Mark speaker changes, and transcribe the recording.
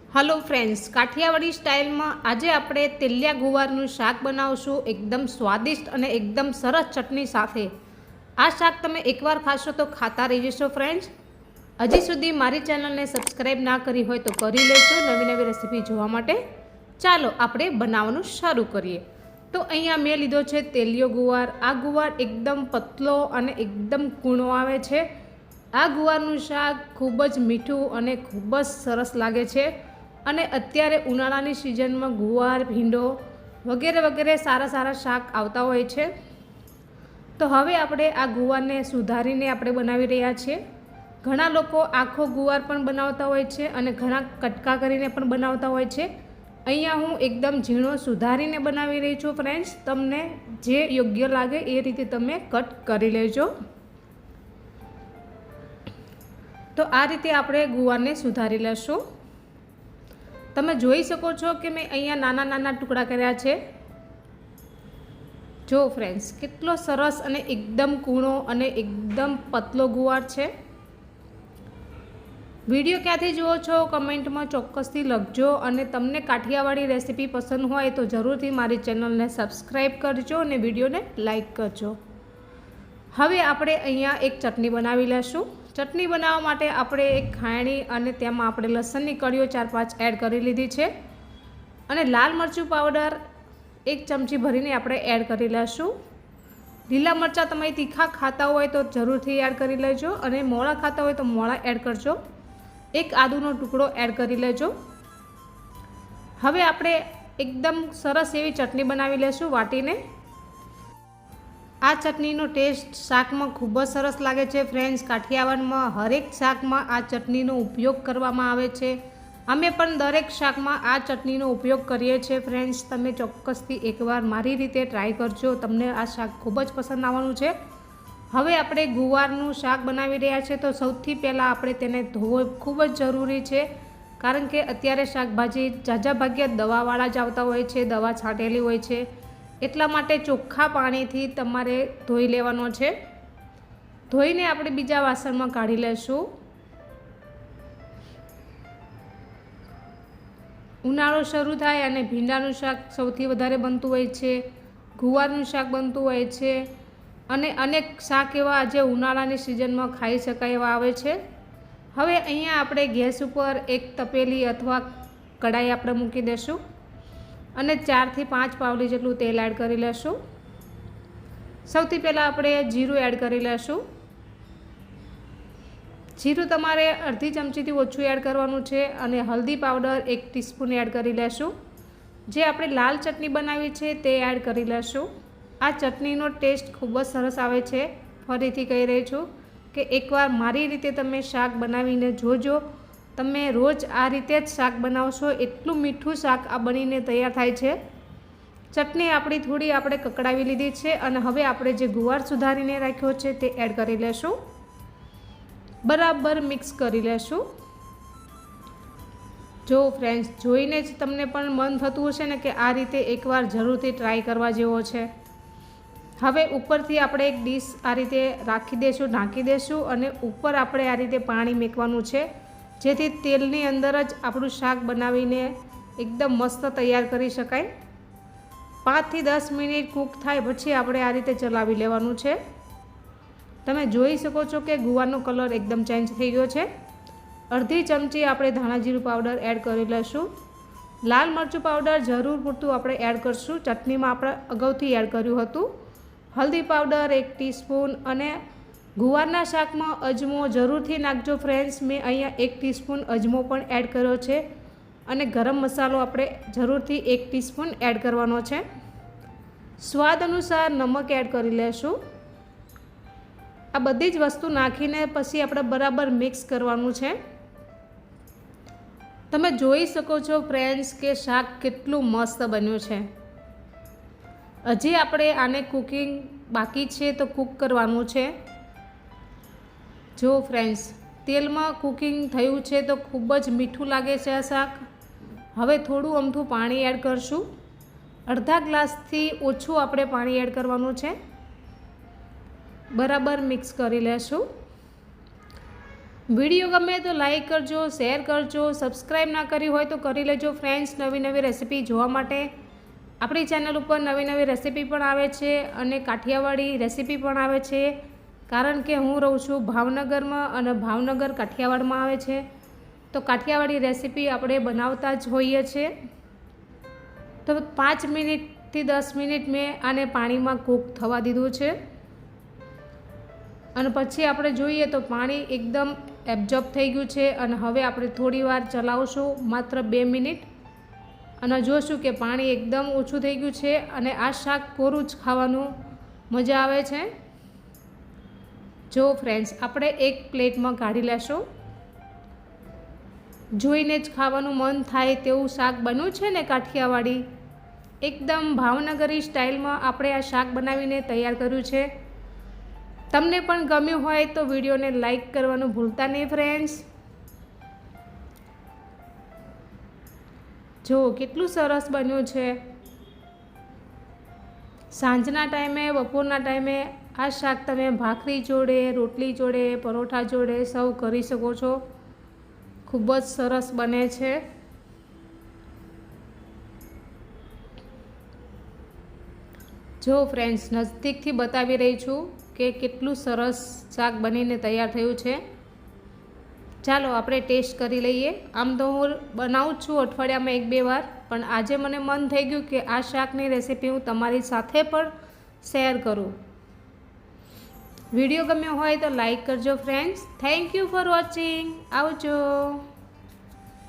Speaker 1: Hello friends, Kathiawadi style में आज आपणे तेलिया गुवारनुं शाक बनावशुं एकदम स्वादिष्ट और एकदम सरस चटनी साथे। आ शाक तमे एकवार खाशो तो खाता रही जशो। फ्रेंड्स, हजी सुधी मारी चेनल ने सब्सक्राइब ना करी होय तो करी लेजो नवी नवी रेसिपी जोवा माटे। चालो आपणे बनाववानुं शरू करीए। तो अहींया मैं लीधो छे तेलियो गुवार। आ गुवार एकदम पतलो और एकदम कूणो आवे छे। आ गुवारनुं शाक खूब ज मीठुं और खूब ज सरस लागे छे। અને અત્યારે ઉનાળાની સિઝનમાં ગુવાર, ભીંડો વગેરે વગેરે સારા સારા શાક આવતા હોય છે। તો હવે આપણે આ ગુવારને સુધારીને આપણે બનાવી રહ્યા છીએ। ઘણા લોકો આખો ગુવાર પણ બનાવતા હોય છે અને ઘણા કટકા કરીને પણ બનાવતા હોય છે। અહીંયા હું એકદમ ઝીણો સુધારીને બનાવી રહી છું। ફ્રેન્ડ્સ, તમને જે યોગ્ય લાગે એ રીતે તમે કટ કરી લેજો। તો આ રીતે આપણે ગુવારને સુધારી લેશું। તમે જોઈ શકો છો કે મેં અહીંયા નાના નાના ટુકડા કર્યા છે। જો ફ્રેન્ડ્સ, કેટલો સરસ અને એકદમ કૂણો અને એકદમ પતલો ગુવાર છે। વિડીયો ક્યાંથી જુઓ છો કમેન્ટમાં ચોક્કસથી લખજો અને તમને કાઠિયાવાડી રેસીપી પસંદ હોય તો જરૂરથી મારી ચેનલને સબસ્ક્રાઈબ કરજો અને વિડીયોને લાઈક કરજો। હવે આપણે અહીંયા એક ચટણી બનાવી લેશું। चटनी बनावा माटे आपणे एक खायणी अने तेमां आपणे लसणनी कळीओ 4-5 एड करी लीधी छे अने लाल मरचुं पाउडर 1 चमची भरीने आपणे एड करी लेशुं। लीला मरचा तमे तीखा खाता होय तो जरूरथी एड करी लेजो अने मोळा खाता होय तो मोळा एड करजो। एक आदुनो टुकड़ो एड करी लेजो। हवे आपणे एकदम सरस एवी चटनी बनावी लेशुं वाटीने। आ चटनीनो टेस्ट शाक में खूब ज सरस लागे छे। फ्रेंड्स, काठियावाड़ में हरेक शाक में आ चटनीनो उपयोग करवामां आवे छे। अमे पण दरेक शाक में आ चटनीनो उपयोग करीए छे। फ्रेंड्स, तमे चोक्कसथी एकवार मारी रीते ट्राय करजो, तमने आ शाक खूब ज पसंद आववानुं छे। हवे आपणे गुवारनुं शाक बनावी रह्या छे तो सौथी पहेला आपणे तेने धोवो खूब ज जरूरी छे, कारण के अत्यारे शाकभाजी जाजा भाग्या दवावाळा ज आवता होय छे, दवा छांटेली होय छे। એટલા માટે ચોખ્ખા પાણીથી તમારે ધોઈ લેવાનો છે। ધોઈને આપણે બીજા વાસણમાં કાઢી લેશું। ઉનાળો શરૂ થાય અને ભીંડાનું શાક સૌથી વધારે બનતું હોય છે, ગુવારનું શાક બનતું હોય છે અને અનેક શાક એવા જે ઉનાળાની સિઝનમાં ખાઈ શકાય એવા આવે છે। હવે અહીંયા આપણે ગેસ ઉપર એક તપેલી અથવા કડાઈ આપણે મૂકી દેશું અને 4 થી 5 પાવલી જેટલું તેલ એડ કરી લેશું। સૌથી પહેલાં આપણે જીરું એડ કરી લેશું। જીરું તમારે અડધી ચમચીથી ઓછું એડ કરવાનું છે અને હલ્દી પાવડર 1 ટીસ્પૂન એડ કરી લેશું। જે આપણે લાલ ચટણી બનાવી છે તે એડ કરી લેશું। આ ચટણીનો ટેસ્ટ ખૂબ જ સરસ આવે છે। ફરીથી કહી રહી છું કે એકવાર મારી રીતે તમે શાક બનાવીને જોજો। તમે રોજ આ રીતે જ શાક બનાવશો, એટલું મીઠું શાક આ બનીને તૈયાર થાય છે। ચટણી આપણી થોડી આપણે કકડાવી લીધી છે અને હવે આપણે જે ગુવાર સુધારીને રાખ્યો છે તે એડ કરી લેશું। બરાબર મિક્સ કરી લેશું। જો ફ્રેન્ડ્સ, જોઈને જ તમને પણ મન થતું હશે ને કે આ રીતે એકવાર જરૂરથી ટ્રાય કરવા જેવો છે। હવે ઉપરથી આપણે એક ડીશ આ રીતે રાખી દઈશું, ઢાંકી દઈશું અને ઉપર આપણે આ રીતે પાણી મૂકવાનું છે, જેથી તેલની અંદર જ આપણું શાક બનાવીને એકદમ મસ્ત તૈયાર કરી શકાય। 5 થી 10 મિનિટ કૂક થાય પછી આપણે આ રીતે ચલાવી લેવાનું છે। તમે જોઈ શકો છો કે ગુવારનો કલર એકદમ ચેન્જ થઈ ગયો છે। અડધી ચમચી આપણે ધાણા જીરું પાવડર એડ કરી લઈશું। લાલ મરચું પાવડર જરૂર પૂરતું આપણે એડ કરશું, ચટણીમાં આપણે અગાઉથી એડ કર્યું હતું। હલ્દી પાવડર 1 ટીસ્પૂન અને ગુવારના શાકમાં અજમો જરૂરથી નાખજો। ફ્રેન્ડ્સ, મેં અહીંયા 1 ટીસ્પૂન અજમો પણ એડ કર્યો છે અને ગરમ મસાલો આપણે જરૂરથી 1 ટીસ્પૂન એડ કરવાનો છે। સ્વાદ અનુસાર નમક એડ કરી લેશું। આ બધી જ વસ્તુ નાખીને પછી આપણે બરાબર મિક્સ કરવાનું છે। તમે જોઈ શકો છો ફ્રેન્ડ્સ કે શાક કેટલું મસ્ત બન્યું છે। હજી આપણે આને કુકિંગ બાકી છે તો કૂક કરવાનું છે। જો ફ્રેન્ડ્સ, તેલમાં કુકિંગ થયું છે તો ખૂબ જ મીઠું લાગે છે આ શાક। હવે થોડું અમથું પાણી એડ કરશું। અડધા ગ્લાસથી ઓછું આપણે પાણી એડ કરવાનું છે। બરાબર મિક્સ કરી લેશું। વિડીયો ગમે તો લાઈક કરજો, શેર કરજો, સબસ્ક્રાઈબ ના કરી હોય તો કરી લેજો ફ્રેન્ડ્સ. નવી નવી રેસીપી જોવા માટે આપણી ચેનલ ઉપર નવી નવી રેસીપી પણ આવે છે અને કાઠિયાવાડી રેસીપી પણ આવે છે. કારણ કે હું રહું છું ભાવનગરમાં અને ભાવનગર કાઠિયાવાડમાં આવે છે, તો કાઠિયાવાડી રેસીપી આપણે બનાવતા જ હોઈએ છીએ. તો 5 મિનિટથી 10 મિનિટ મેં આને પાણીમાં કૂક થવા દીધું છે અને પછી આપણે જોઈએ તો પાણી એકદમ એબ્ઝોર્બ થઈ ગયું છે. અને હવે આપણે થોડી વાર ચલાવશું, માત્ર 2 મિનિટ, અને જોશું કે પાણી એકદમ ઓછું થઈ ગયું છે અને આ શાક કોરું જ ખાવાનું મજા આવે છે. જો ફ્રેન્ડ્સ, આપણે એક પ્લેટમાં કાઢી લેશું. જોઈને જ ખાવાનું મન થાય તેવું શાક બન્યું છે ને કાઠિયાવાડી, એકદમ ભાવનગરી સ્ટાઇલમાં આપણે આ શાક બનાવીને તૈયાર કર્યું છે. તમને પણ ગમ્યું હોય તો વિડીયોને લાઈક કરવાનું ભૂલતા નહીં ફ્રેન્ડ્સ. જો કેટલું સરસ બન્યું છે. સાંજના ટાઈમે, બપોરના ટાઈમે આ શાક તમે ભાખરી જોડે, રોટલી જોડે, પરોઠા જોડે સર્વ કરી શકો છો. ખૂબ જ સરસ બને છે. જો ફ્રેન્ડ્સ, નજીકથી બતાવી રહી છું કે કેટલું સરસ શાક બનીને તૈયાર થયું છે. ચાલો આપણે ટેસ્ટ કરી લઈએ. આમ તો હું બનાવું જ છું અઠવાડિયામાં 1-2 વાર, પણ આજે મને મન થઈ ગયું કે આ શાકની રેસીપી હું તમારી સાથે પણ શેર કરું. વિડીયો ગમ્યો હોય તો લાઈક કરજો friends. Thank you for watching. આવજો.